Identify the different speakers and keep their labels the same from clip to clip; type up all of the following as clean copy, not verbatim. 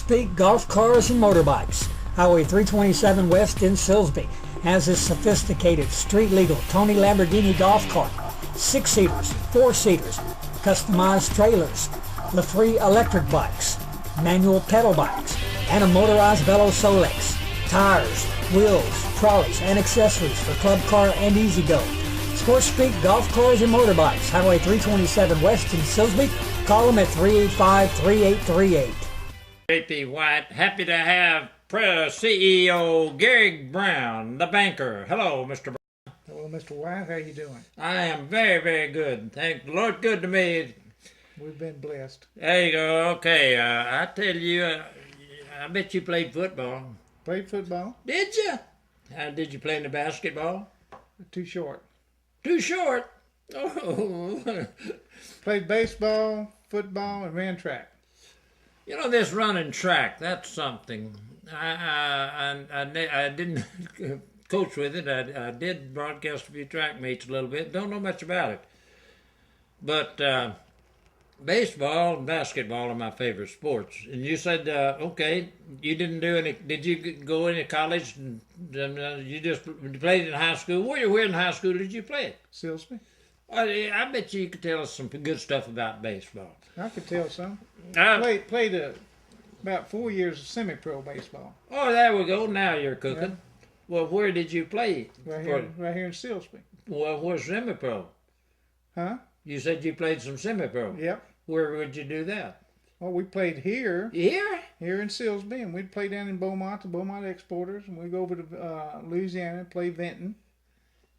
Speaker 1: SportsSpeak Golf Cars and Motorbikes. Highway 327 West in Silsbee has this sophisticated, street-legal Tony Lamborghini golf cart. 6-seaters, 4-seaters, customized trailers, LaFree electric bikes, manual pedal bikes, and a motorized Velo Solex. Tires, wheels, trolleys, and accessories for club car and easy-go. SportsSpeak Golf Cars and Motorbikes, Highway 327 West in Silsbee. Call them at 385-3838.
Speaker 2: JP White, happy to have CEO Gehrig Brown, the banker. Hello, Mr. Brown.
Speaker 3: Hello, Mr. White. How you doing?
Speaker 2: I am very, very good. Thank the Lord, good to me.
Speaker 3: We've been blessed.
Speaker 2: There you go. Okay, I tell you, I bet you played football.
Speaker 3: Played football.
Speaker 2: Did you? Did you play in the basketball?
Speaker 3: Too short.
Speaker 2: Too short? Oh.
Speaker 3: Played baseball, football, and ran track.
Speaker 2: You know, this running track, that's something. I didn't coach with it. I did broadcast a few track meets a little bit. Don't know much about it. But baseball and basketball are my favorite sports. And you said, okay, you didn't do any, did you go into college? And you just played in high school? Where in high school did you play it?
Speaker 3: Silsbee.
Speaker 2: I bet you could tell us some good stuff about baseball.
Speaker 3: I could tell some. Played about 4 years of semi-pro baseball.
Speaker 2: Oh, there we go. Now you're cooking. Yeah. Well, where did you play?
Speaker 3: Right here in Silsbee.
Speaker 2: Well, where's semi-pro?
Speaker 3: Huh?
Speaker 2: You said you played some semi-pro.
Speaker 3: Yep.
Speaker 2: Where would you do that?
Speaker 3: Well, we played here.
Speaker 2: Here?
Speaker 3: Here in Silsbee, and we'd play down in Beaumont, the Beaumont Exporters, and we'd go over to Louisiana and play Vinton.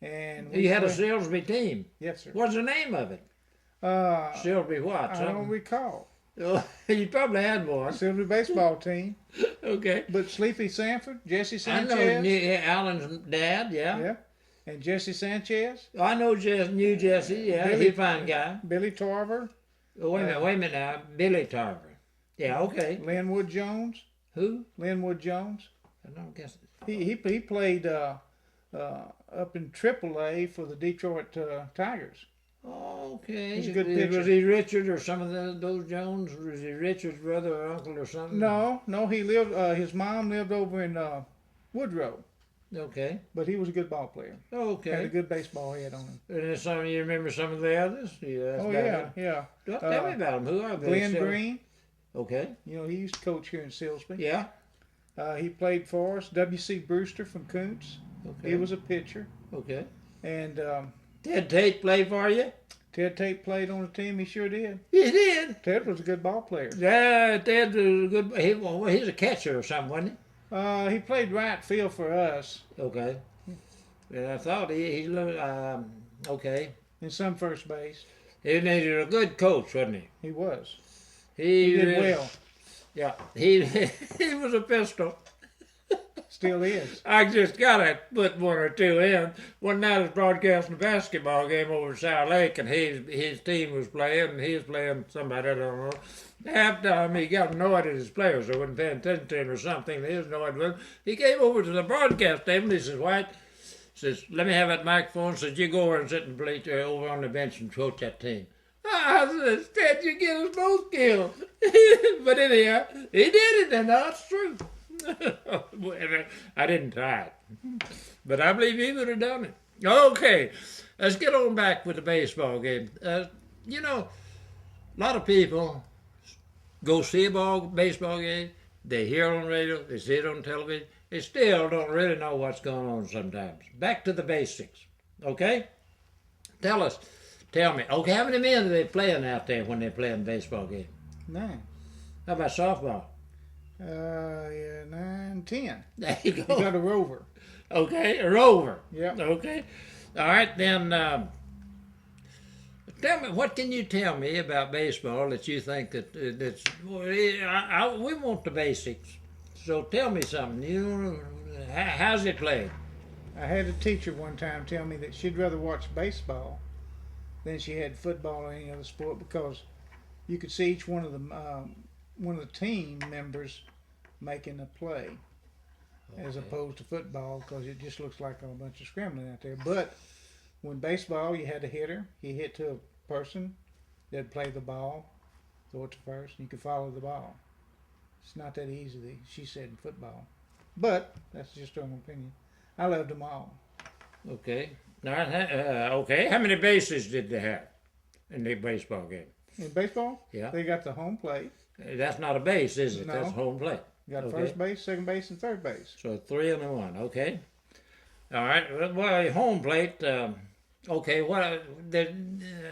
Speaker 3: And
Speaker 2: you had a Silsbee team?
Speaker 3: Yes, sir.
Speaker 2: What's the name of it? Silsbee what?
Speaker 3: I don't recall.
Speaker 2: Oh, you probably had one.
Speaker 3: Silsbee baseball team.
Speaker 2: Okay.
Speaker 3: But Sleepy Sanford, Jesse Sanchez.
Speaker 2: I know Alan's dad, yeah.
Speaker 3: Yeah. And Jesse Sanchez.
Speaker 2: I know knew Jesse, yeah. He's a fine guy.
Speaker 3: Billy Tarver.
Speaker 2: Oh, wait a minute now. Billy Tarver. Yeah, okay.
Speaker 3: Linwood Jones.
Speaker 2: Who?
Speaker 3: Linwood Jones.
Speaker 2: I don't guess.
Speaker 3: He played up in AAA for the Detroit Tigers.
Speaker 2: Oh, okay.
Speaker 3: He's a good pitcher.
Speaker 2: Was he Richard or some of those Jones? Was he Richard's brother or uncle or something?
Speaker 3: No. He lived. His mom lived over in Woodrow.
Speaker 2: Okay.
Speaker 3: But he was a good ball player.
Speaker 2: Okay.
Speaker 3: Had a good baseball head on him.
Speaker 2: And some you remember some of the others?
Speaker 3: Yeah.
Speaker 2: Tell me about them. Who are they?
Speaker 3: Glenn Green.
Speaker 2: Okay.
Speaker 3: You know, he used to coach here in Silsbee.
Speaker 2: Yeah.
Speaker 3: He played for us. W.C. Brewster from Kuntz.
Speaker 2: Okay.
Speaker 3: He was a pitcher.
Speaker 2: Okay.
Speaker 3: And
Speaker 2: Ted Tate play for you?
Speaker 3: Ted Tate played on the team. He sure did.
Speaker 2: He did?
Speaker 3: Ted was a good ball player.
Speaker 2: Yeah, Ted was a good. He's a catcher or something, wasn't he?
Speaker 3: He played right field for us.
Speaker 2: Okay. And I thought he okay.
Speaker 3: And some first base.
Speaker 2: He needed a good coach, wasn't he?
Speaker 3: He was.
Speaker 2: He
Speaker 3: did well.
Speaker 2: Yeah, he was a pistol.
Speaker 3: Still is.
Speaker 2: I just got to put one or two in. One night I was broadcasting a basketball game over at Sour Lake, and his team was playing, and he was playing somebody, I don't know. Halftime, he got annoyed at his players. They wasn't paying attention to him or something. He was annoyed with him. He came over to the broadcast table, and he says, White, says, let me have that microphone. Says, you go over and sit and play over on the bench and coach that team. I said, Ted, you get us both killed. But anyhow, he did it, and that's true. I didn't try it, but I believe he would have done it. Okay, let's get on back with the baseball game. You know, a lot of people go see a baseball game, they hear it on radio, they see it on television, they still don't really know what's going on sometimes. Back to the basics, okay? Tell me, okay, how many men are they playing out there when they're playing a baseball game?
Speaker 3: 9.
Speaker 2: How about softball?
Speaker 3: 9, 10.
Speaker 2: There you go.
Speaker 3: You got a rover.
Speaker 2: Okay, a rover.
Speaker 3: Yeah.
Speaker 2: Okay. All right, then tell me, what can you tell me about baseball that you think that's, we want the basics. So tell me something. How's it played?
Speaker 3: I had a teacher one time tell me that she'd rather watch baseball than she had football or any other sport because you could see each one of the team members making a play, as opposed to football because it just looks like a bunch of scrambling out there. But when baseball, you had a hitter, he hit to a person, they'd play the ball, throw it to first, and you could follow the ball. It's not that easy, she said, in football. But that's just her own opinion. I loved them all.
Speaker 2: Okay. Now, okay. How many bases did they have in the baseball game?
Speaker 3: In baseball,
Speaker 2: Yeah.
Speaker 3: they got the home plate.
Speaker 2: That's not a base, is it?
Speaker 3: No.
Speaker 2: That's home plate.
Speaker 3: You got
Speaker 2: Okay.
Speaker 3: first base, second base, and third base.
Speaker 2: So 3 and a 1. Okay. All right. Well, home plate. Okay. What?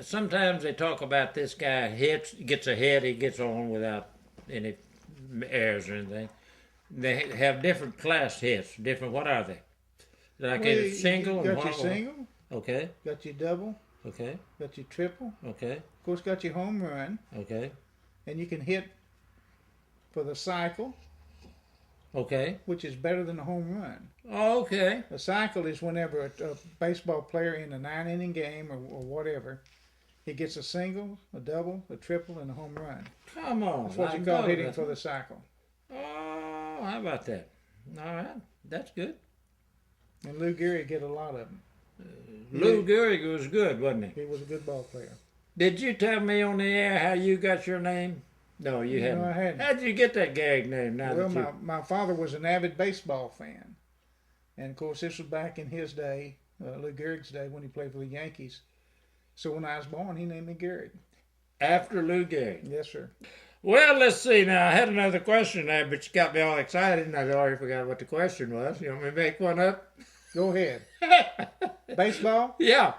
Speaker 2: Sometimes they talk about this guy gets a hit, he gets on without any errors or anything. They have different class hits. Different. What are they? Like a single.
Speaker 3: Got
Speaker 2: and
Speaker 3: your
Speaker 2: what-
Speaker 3: single,
Speaker 2: Okay.
Speaker 3: got your double,
Speaker 2: Okay.
Speaker 3: got your triple.
Speaker 2: Okay.
Speaker 3: Of course, got your home run,
Speaker 2: Okay.
Speaker 3: and you can hit for the cycle,
Speaker 2: Okay.
Speaker 3: which is better than a home run.
Speaker 2: Okay.
Speaker 3: A cycle is whenever a baseball player in a 9-inning game or whatever, he gets a single, a double, a triple, and a home run.
Speaker 2: Come on.
Speaker 3: That's what
Speaker 2: I
Speaker 3: you call
Speaker 2: know
Speaker 3: hitting
Speaker 2: that.
Speaker 3: for the cycle.
Speaker 2: Oh, how about that? All right. That's good.
Speaker 3: And Lou Gehrig get a lot of them.
Speaker 2: Lou Gehrig was good, wasn't he?
Speaker 3: He was a good ball player.
Speaker 2: Did you tell me on the air how you got your name? No, you hadn't.
Speaker 3: I hadn't.
Speaker 2: How'd you get that Gehrig name? Now
Speaker 3: Well,
Speaker 2: that you...
Speaker 3: my father was an avid baseball fan. And, of course, this was back in his day, Lou Gehrig's day, when he played for the Yankees. So when I was born, he named me Gehrig.
Speaker 2: After Lou Gehrig.
Speaker 3: Yes, sir.
Speaker 2: Well, let's see. Now, I had another question there, but you got me all excited, and I already forgot what the question was. You want me to make one up?
Speaker 3: Go ahead. Baseball?
Speaker 2: Yeah.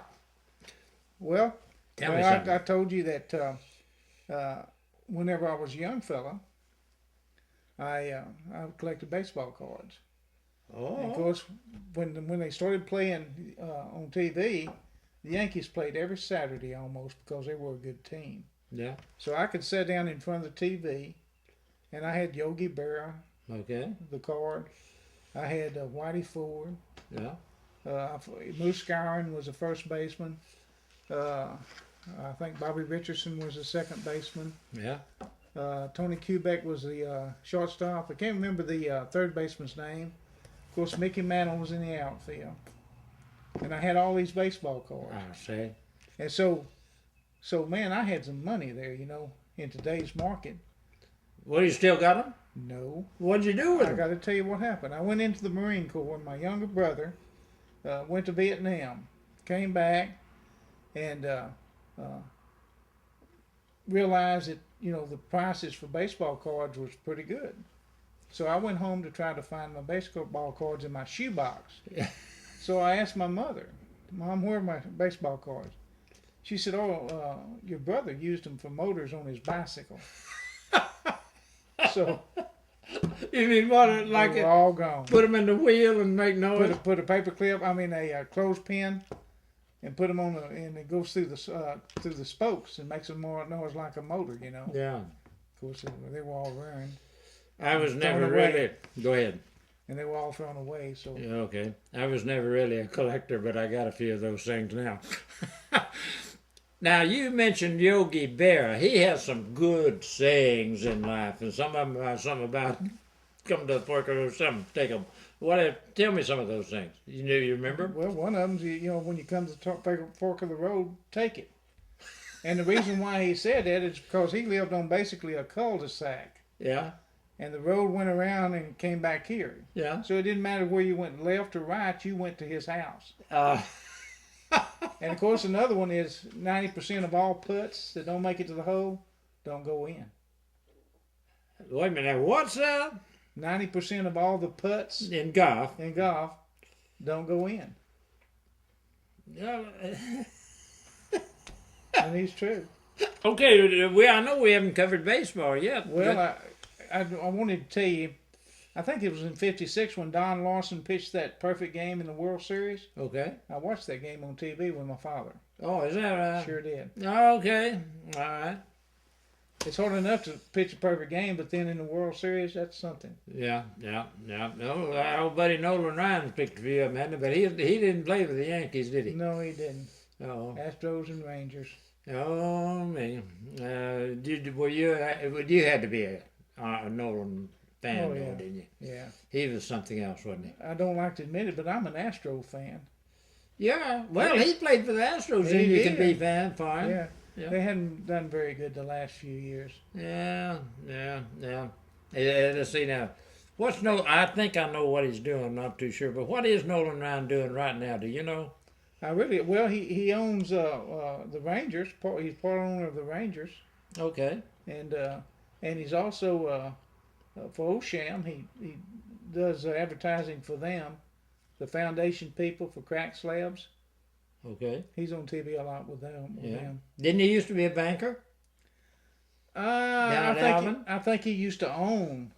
Speaker 3: Well,
Speaker 2: Tell me something.
Speaker 3: I told you that whenever I was a young fella, I collected baseball cards. And of
Speaker 2: Oh.
Speaker 3: course, when they started playing on TV, the Yankees played every Saturday almost because they were a good team.
Speaker 2: Yeah.
Speaker 3: So I could sit down in front of the TV, and I had Yogi Berra,
Speaker 2: Okay.
Speaker 3: the card. I had Whitey Ford.
Speaker 2: Yeah.
Speaker 3: Moose Skowron was the first baseman. I think Bobby Richardson was the second baseman.
Speaker 2: Yeah.
Speaker 3: Tony Kubek was the shortstop. I can't remember the third baseman's name. Of course, Mickey Mantle was in the outfield. And I had all these baseball cards.
Speaker 2: I see.
Speaker 3: And so man, I had some money there, in today's market.
Speaker 2: Well, you still got them?
Speaker 3: No.
Speaker 2: What'd you do with
Speaker 3: I
Speaker 2: them?
Speaker 3: got to tell you what happened. I went into the Marine Corps. My younger brother went to Vietnam, came back, and realized that the prices for baseball cards was pretty good. So I went home to try to find my baseball cards in my shoebox. So I asked my mother, "Mom, where are my baseball cards?" She said, "Oh, your brother used them for motors on his bicycle." So
Speaker 2: You mean what? Like
Speaker 3: they were all gone.
Speaker 2: put them in the wheel and make noise?
Speaker 3: Put a paper clip, a clothespin, and put them and it goes through the spokes and makes a more noise like a motor.
Speaker 2: Yeah.
Speaker 3: Of course, they were all ruined,
Speaker 2: I was never
Speaker 3: Thrown away.
Speaker 2: really. Go ahead.
Speaker 3: and they were all thrown away. So
Speaker 2: Yeah, okay. I was never really a collector, but I got a few of those things now. Now, you mentioned Yogi Berra. He has some good sayings in life, and some of them are something about come to the fork of the road, something, take them. Tell me some of those things. You remember?
Speaker 3: well, one of them's when you come to the fork of the road, take it. And the reason why he said that is because he lived on basically a cul-de-sac,
Speaker 2: Yeah,
Speaker 3: and the road went around and came back here.
Speaker 2: yeah.
Speaker 3: So it didn't matter where you went, left or right, you went to his house. And of course, another one is 90% of all putts that don't make it to the hole don't go in.
Speaker 2: Wait a minute, what's that?
Speaker 3: 90% of all the putts
Speaker 2: In golf.
Speaker 3: in golf don't go in.
Speaker 2: Yeah.
Speaker 3: And he's true.
Speaker 2: Okay, I know we haven't covered baseball yet.
Speaker 3: Well, I wanted to tell you, I think it was in '56 when Don Larson pitched that perfect game in the World Series.
Speaker 2: Okay.
Speaker 3: I watched that game on TV with my father.
Speaker 2: Oh, is that right?
Speaker 3: Sure did.
Speaker 2: Okay. All right.
Speaker 3: It's hard enough to pitch a perfect game, but then in the World Series, that's something.
Speaker 2: Yeah. No, our old buddy Nolan Ryan picked a few of them, hadn't he? But he didn't play for the Yankees, did he?
Speaker 3: No, he didn't.
Speaker 2: Oh.
Speaker 3: Astros and Rangers.
Speaker 2: Oh, me. You had to be a Nolan fan,
Speaker 3: Oh,
Speaker 2: though,
Speaker 3: yeah.
Speaker 2: didn't you?
Speaker 3: Yeah.
Speaker 2: He was something else, wasn't he?
Speaker 3: I don't like to admit it, but I'm an Astro fan.
Speaker 2: Yeah. Well, he played for the Astros,
Speaker 3: He
Speaker 2: and you can
Speaker 3: did.
Speaker 2: be fine.
Speaker 3: Yeah.
Speaker 2: Yeah.
Speaker 3: They hadn't done very good the last few years.
Speaker 2: Yeah. Let's see now. I think I know what he's doing. I'm not too sure, but what is Nolan Ryan doing right now? Do you know?
Speaker 3: He owns the Rangers. He's part owner of the Rangers,
Speaker 2: Okay.
Speaker 3: and he's also for Osham. He does advertising for them, the foundation people for crack slabs.
Speaker 2: Okay.
Speaker 3: He's on TV a lot with them.
Speaker 2: Didn't he used to be a banker?
Speaker 3: I think he used to own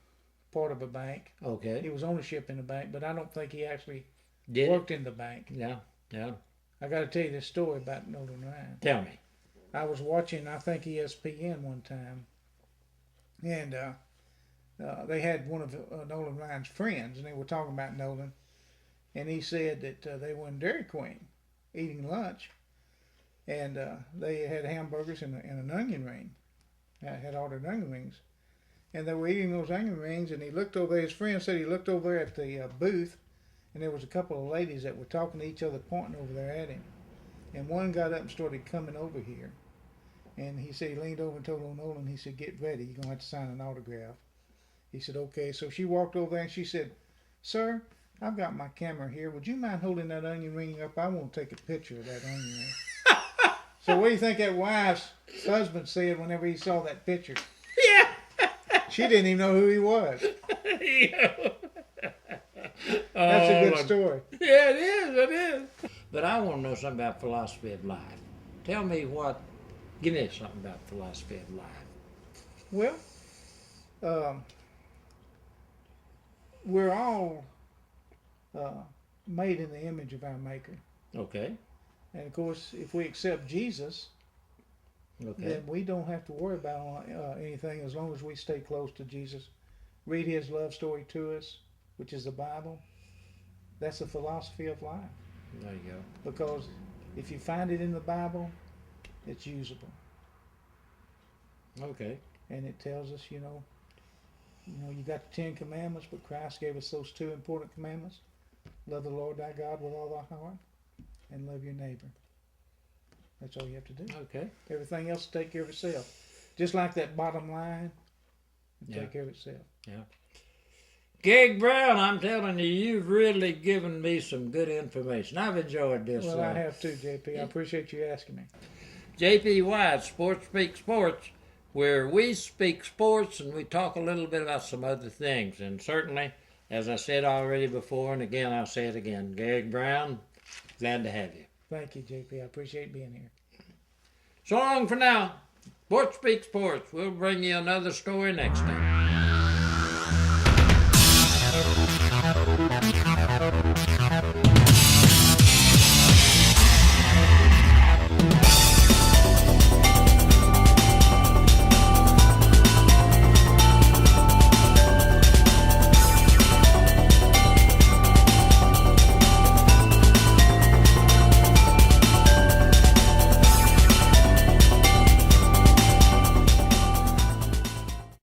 Speaker 3: part of a bank.
Speaker 2: Okay.
Speaker 3: He was ownership in the bank, but I don't think he actually
Speaker 2: worked
Speaker 3: in the bank.
Speaker 2: Yeah.
Speaker 3: I got to tell you this story about Nolan Ryan.
Speaker 2: Tell me.
Speaker 3: I was watching, I think, ESPN one time, and they had one of Nolan Ryan's friends, and they were talking about Nolan, and he said that they were in Dairy Queen eating lunch, and they had hamburgers and an onion ring. Had ordered onion rings, and they were eating those onion rings, and he looked over there. His friend said he looked over there at the booth, and there was a couple of ladies that were talking to each other, pointing over there at him, and one got up and started coming over here, and he said he leaned over and told old Nolan, he said, "Get ready, you're going to have to sign an autograph." He said, "Okay." So she walked over there and she said, "Sir, I've got my camera here. Would you mind holding that onion ring up? I want to take a picture of that onion ring." So what do you think that wife's husband said whenever he saw that picture?
Speaker 2: Yeah.
Speaker 3: She didn't even know who he was. That's a good story.
Speaker 2: Yeah, it is. But I want to know something about philosophy of life. Give me something about philosophy of life.
Speaker 3: Well, we're all made in the image of our Maker.
Speaker 2: Okay.
Speaker 3: And of course, if we accept Jesus, then we don't have to worry about anything as long as we stay close to Jesus. Read his love story to us, which is the Bible. That's the philosophy of life.
Speaker 2: There you go.
Speaker 3: Because if you find it in the Bible, it's usable.
Speaker 2: Okay.
Speaker 3: And it tells us, you got the 10 Commandments, but Christ gave us those 2 important commandments. Love the Lord thy God with all thy heart, and love your neighbor. That's all you have to do.
Speaker 2: Okay.
Speaker 3: Everything else will take care of itself. Just like that bottom line, it'll take care of itself.
Speaker 2: Yeah. Gehrig Brown, I'm telling you, you've really given me some good information. I've enjoyed this.
Speaker 3: Well, I have too, JP. I appreciate you asking me.
Speaker 2: JP White, SportsSpeak Sports, where we speak sports and we talk a little bit about some other things. And certainly, as I said already before, and again, I'll say it again, Gehrig Brown, glad to have you.
Speaker 3: Thank you, JP. I appreciate being here.
Speaker 2: So long for now. SportsSpeak Sports. We'll bring you another story next time.